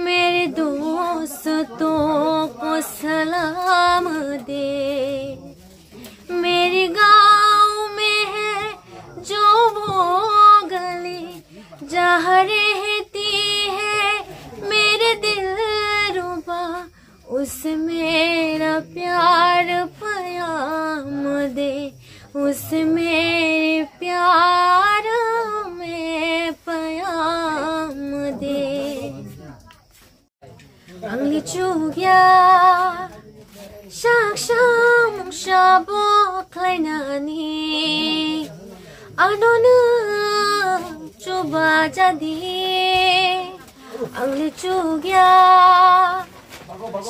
मेरे दोस्तों को सलाम दे। मेरे गांव में है जो वो गली जहाँ रहती है मेरे दिलरुबा, उसे मेरा प्यार पयाम दे, उसे मेरे प्यार में पयाम दे। Angli chugya shak sham shabo klainani anona chuba jadi. Angli chugya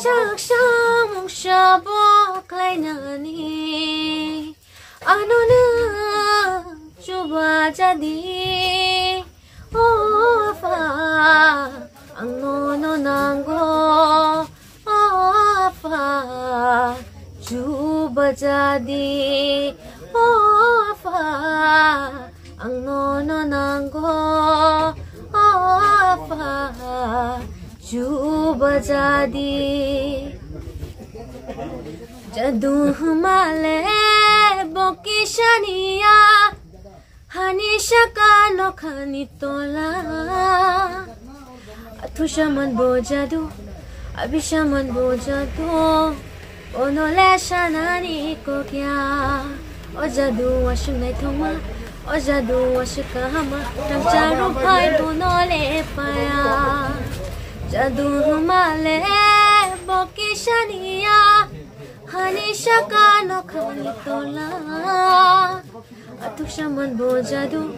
shak sham shabo klainani anona chuba jadi. Oh fa ang nono nanggo fa juba jadi. Oh fa ang nono nanggo fa juba jadi. Jadu male bokishania hanisha kano kanitola. Atushaman bo jadu, abishaman bo jadu, onole shanani ko kya. O jadu ashunai thoma, o jadu ashukahama, ramcharu bhai bonole paya. Jadu humale bokishaniya, hanisha kano khanitola. Atushaman bo jadu,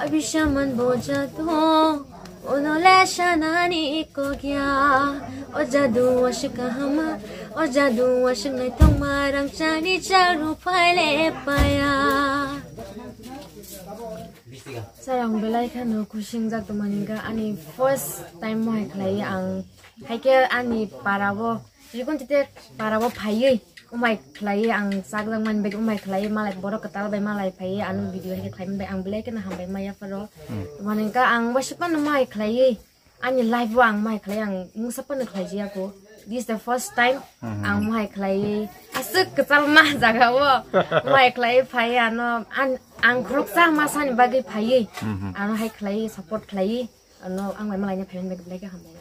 abishaman bo jadu, onole shanani ko kya. O jadu ashukahama, o jadu ashunai thoma, ramchari charu phale paya. Sarang belai kan kushing jak tumaninga ani first time mo haklai ang haike ani parabo jikun tite parabo phai umai khlai ang sagrang man bek umai khlai malai borok katal bai malai phai anu video haike khlai bai ang belai kan hambai maya faro tumaninga ang waspan umai khlai ani live wang mai khlai ang musapan khlai ji ako. This is the first time ang mai khlai asuk katal ma jaga wo mai khlai phai ano ang krok sa masan bagi phai ano hai khlai support khlai ano ang mai malai nya phain bek belai ka hambai